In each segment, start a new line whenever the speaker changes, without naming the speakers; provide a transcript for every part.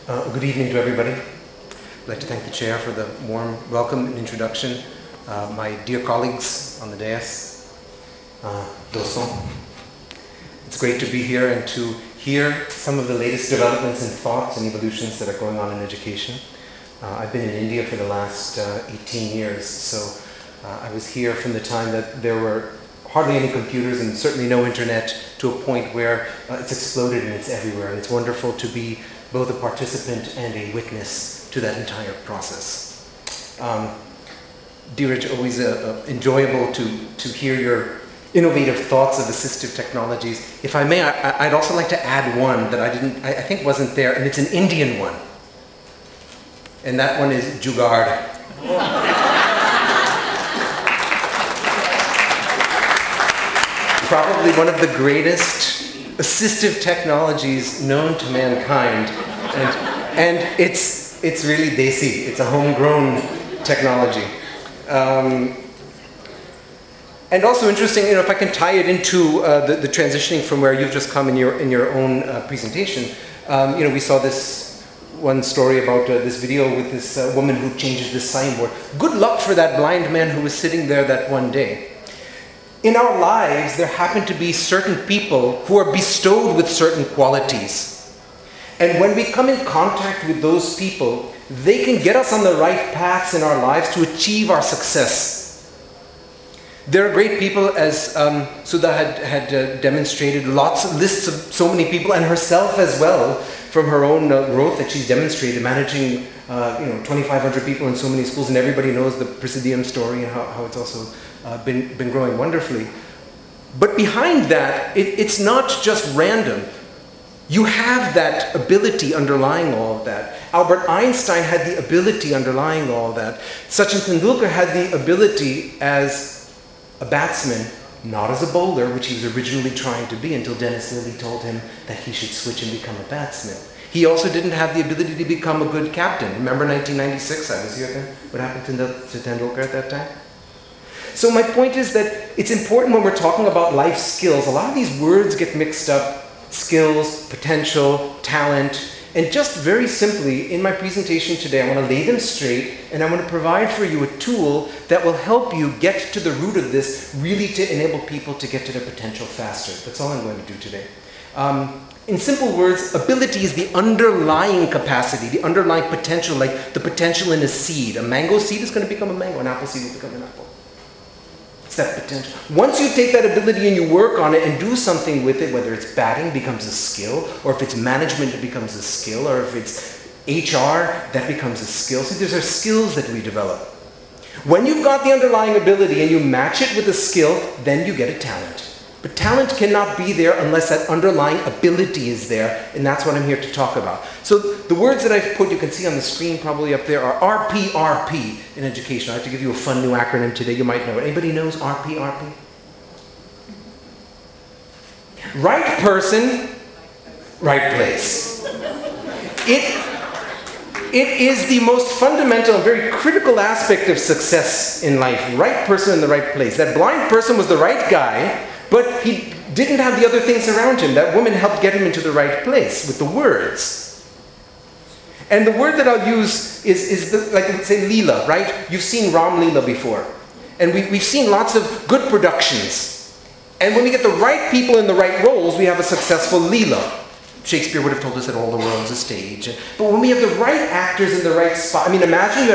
Good evening to everybody. I'd like to thank the chair for the warm welcome and introduction. My dear colleagues on the dais, Doston. It's great to be here and to hear some of the latest developments and thoughts and evolutions that are going on in education. I've been in India for the last 18 years, so I was here from the time that there were hardly any computers and certainly no internet to a point where it's exploded and it's everywhere. And it's wonderful to be both a participant and a witness to that entire process. Dheeraj, always enjoyable to hear your innovative thoughts of assistive technologies. If I may, I'd also like to add one that I think wasn't there, and it's an Indian one. And that one is Jugaad. Probably one of the greatest assistive technologies known to mankind. And it's really desi. It's a homegrown technology. And also interesting, if I can tie it into the transitioning from where you've just come in your own presentation. We saw this one story about this video with this woman who changes this signboard. Good luck for that blind man who was sitting there that one day. In our lives, there happen to be certain people who are bestowed with certain qualities. And when we come in contact with those people, they can get us on the right paths in our lives to achieve our success. There are great people, as Sudha had demonstrated, lists of so many people, and herself as well, from her own growth that she's demonstrated, managing 2,500 people in so many schools, and everybody knows the Presidium story and how it's also been growing wonderfully. But behind that, it's not just random. You have that ability underlying all of that. Albert Einstein had the ability underlying all of that. Sachin Tendulkar had the ability as a batsman, not as a bowler, which he was originally trying to be until Dennis Lillee told him that he should switch and become a batsman. He also didn't have the ability to become a good captain. Remember 1996? I was here then. What happened to Tendulkar at that time? So my point is that it's important when we're talking about life skills. A lot of these words get mixed up. Skills, potential, talent. And just very simply, in my presentation today, I want to lay them straight, and I want to provide for you a tool that will help you get to the root of this, really to enable people to get to their potential faster. That's all I'm going to do today. In simple words, ability is the underlying capacity, the underlying potential, like the potential in a seed. A mango seed is going to become a mango, an apple seed will become an apple. It's that potential. Once you take that ability and you work on it and do something with it, whether it's batting becomes a skill, or if it's management it becomes a skill, or if it's HR, that becomes a skill. So these are skills that we develop. When you've got the underlying ability and you match it with a skill, then you get a talent. But talent cannot be there unless that underlying ability is there, and that's what I'm here to talk about. So the words that I've put, you can see on the screen probably up there, are RPRP in education. I have to give you a fun new acronym today. You might know it. Anybody knows RPRP? Right person, right place. It is the most fundamental and very critical aspect of success in life. Right person in the right place. That blind person was the right guy, but he didn't have the other things around him. That woman helped get him into the right place with the words. And the word that I'll use is like, say, Leela, right? You've seen Ram Leela before. And we've seen lots of good productions. And when we get the right people in the right roles, we have a successful Leela. Shakespeare would have told us that all the world is a stage. But when we have the right actors in the right spot, I mean, imagine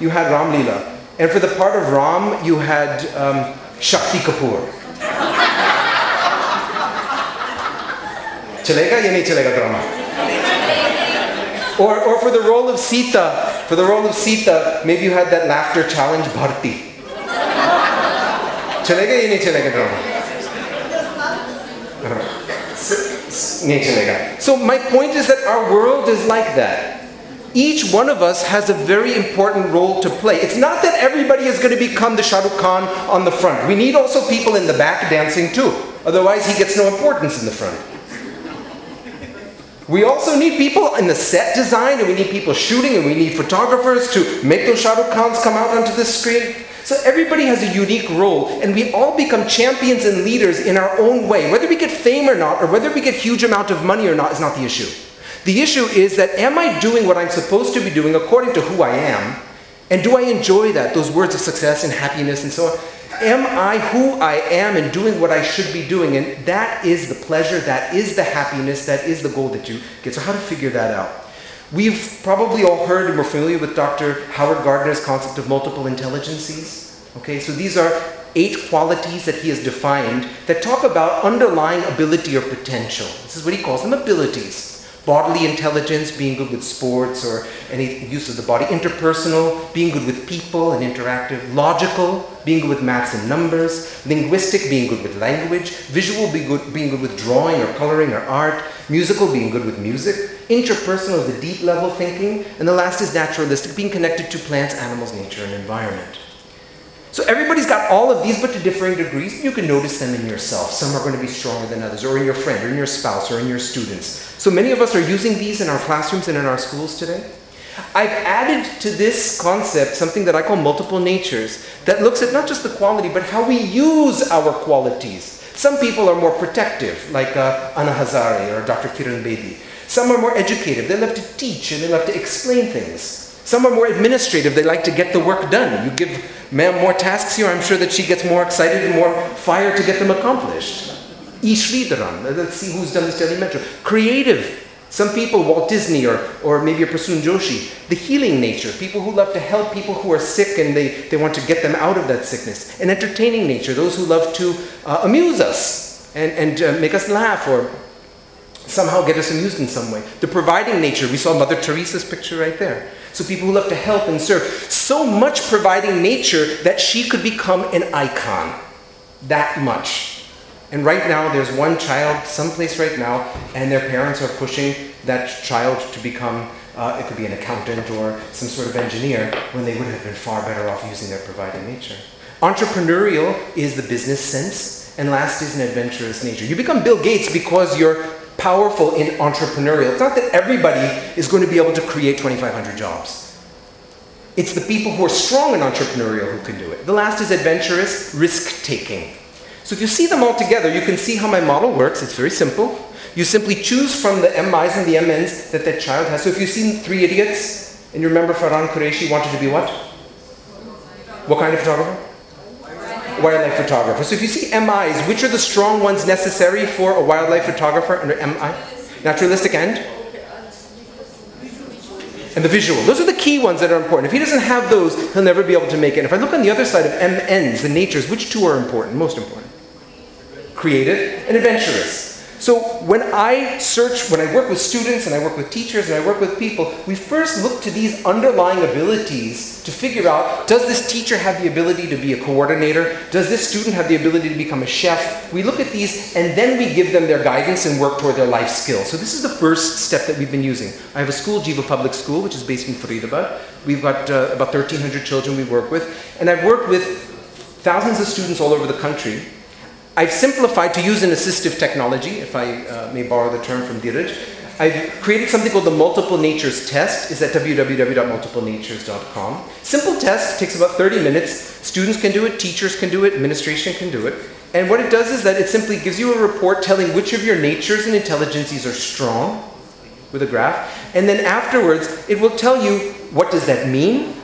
you had Ram Leela. And for the part of Ram, you had Shakti Kapoor. Chalega ya nahi chalega drama? Or for the role of Sita, maybe you had that laughter challenge Bharti. Chalega ya nahi chalega drama? So my point is that our world is like that. Each one of us has a very important role to play. It's not that everybody is going to become the Shah Rukh Khan on the front. We need also people in the back dancing too. Otherwise he gets no importance in the front. We also need people in the set design, and we need people shooting, and we need photographers to make those Shah Rukh Khans come out onto the screen. So everybody has a unique role, and we all become champions and leaders in our own way. Whether we get fame or not, or whether we get huge amount of money or not, is not the issue. The issue is that, am I doing what I'm supposed to be doing according to who I am? And do I enjoy that, those words of success and happiness and so on? Am I who I am and doing what I should be doing? And that is the pleasure, that is the happiness, that is the goal that you get. So how to figure that out? We've probably all heard and we're familiar with Dr. Howard Gardner's concept of multiple intelligences. Okay, so these are 8 qualities that he has defined that talk about underlying ability or potential. This is what he calls them, abilities. Bodily intelligence, being good with sports or any use of the body. Interpersonal, being good with people and interactive. Logical, being good with maths and numbers. Linguistic, being good with language. Visual, being good with drawing or coloring or art. Musical, being good with music. Interpersonal is the deep level thinking. And the last is naturalistic, being connected to plants, animals, nature, and environment. So everybody's got all of these, but to differing degrees. You can notice them in yourself. Some are going to be stronger than others, or in your friend, or in your spouse, or in your students. So many of us are using these in our classrooms and in our schools today. I've added to this concept something that I call multiple natures, that looks at not just the quality, but how we use our qualities. Some people are more protective, like Anna Hazare or Dr. Kiran Bedi. Some are more educative. They love to teach and they love to explain things. Some are more administrative. They like to get the work done. You give ma'am more tasks here, I'm sure that she gets more excited and more fire to get them accomplished. Ishridaran, let's see who's done this daily mentor. Creative. Some people, Walt Disney or maybe a Prasoon Joshi. The healing nature, people who love to help people who are sick and they want to get them out of that sickness. An entertaining nature, those who love to amuse us and make us laugh or somehow get us amused in some way. The providing nature, we saw Mother Teresa's picture right there. So people who love to help and serve. So much providing nature that she could become an icon. That much. And right now there's one child someplace right now and their parents are pushing that child to become, it could be an accountant or some sort of engineer, when they would have been far better off using their providing nature. Entrepreneurial is the business sense, and last is an adventurous nature. You become Bill Gates because you're powerful in entrepreneurial. It's not that everybody is going to be able to create 2,500 jobs. It's the people who are strong in entrepreneurial who can do it. The last is adventurous, risk-taking. So if you see them all together, you can see how my model works. It's very simple. You simply choose from the MIs and the MNs that that child has. So if you've seen 3 Idiots, and you remember Farhan Qureshi wanted to be what? What kind of photographer? Wildlife photographer. So if you see MIs, which are the strong ones necessary for a wildlife photographer under MI? Naturalistic and the visual. Those are the key ones that are important. If he doesn't have those, he'll never be able to make it. And if I look on the other side of MNs, the natures, which 2 are important, most important? Creative and adventurous. So when I search, when I work with students and I work with teachers and I work with people, we first look to these underlying abilities to figure out, does this teacher have the ability to be a coordinator? Does this student have the ability to become a chef? We look at these and then we give them their guidance and work toward their life skills. So this is the first step that we've been using. I have a school, Jiva Public School, which is based in Faridabad. We've got about 1,300 children we work with. And I've worked with thousands of students all over the country. I've simplified to use an assistive technology, if I may borrow the term from Dheeraj. I've created something called the Multiple Natures Test. It's at www.multiplenatures.com. Simple test, takes about 30 minutes. Students can do it, teachers can do it, administration can do it. And what it does is that it simply gives you a report telling which of your natures and intelligences are strong, with a graph. And then afterwards, it will tell you what does that mean,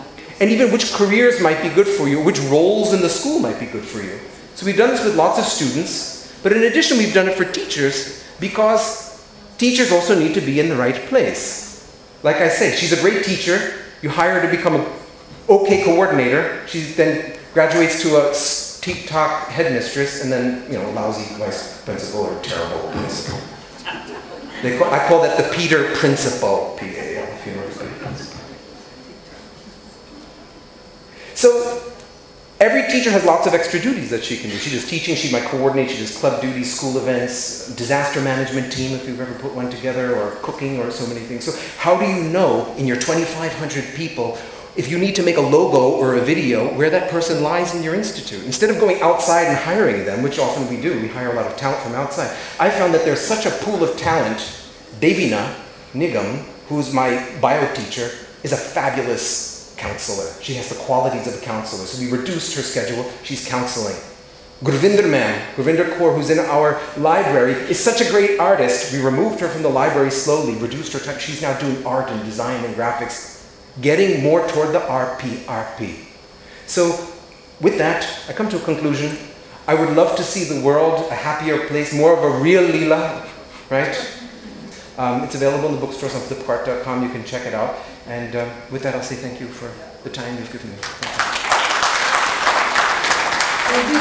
and even which careers might be good for you, which roles in the school might be good for you. So we've done this with lots of students, but in addition we've done it for teachers because teachers also need to be in the right place. Like I say, she's a great teacher, you hire her to become an okay coordinator, she then graduates to a TikTok headmistress and then, you know, lousy vice principal or terrible principal. I call that the Peter Principal, P-A-L, if you know what I'm saying. So, every teacher has lots of extra duties that she can do. She does teaching, she might coordinate, she does club duties, school events, disaster management team if you've ever put one together, or cooking, or so many things. So how do you know in your 2,500 people, if you need to make a logo or a video, where that person lies in your institute? Instead of going outside and hiring them, which often we do, we hire a lot of talent from outside. I found that there's such a pool of talent. Devina Nigam, who's my bio teacher, is a fabulous counselor. She has the qualities of a counselor. So we reduced her schedule. She's counseling. Gurvinder ma'am, Gurvinder Kaur, who's in our library, is such a great artist. We removed her from the library slowly, reduced her time. She's now doing art and design and graphics, getting more toward the RP. So with that, I come to a conclusion. I would love to see the world a happier place, more of a real Leela, right? It's available in the bookstores on flipkart.com. You can check it out. And with that, I'll say thank you for the time you've given me. Thank you.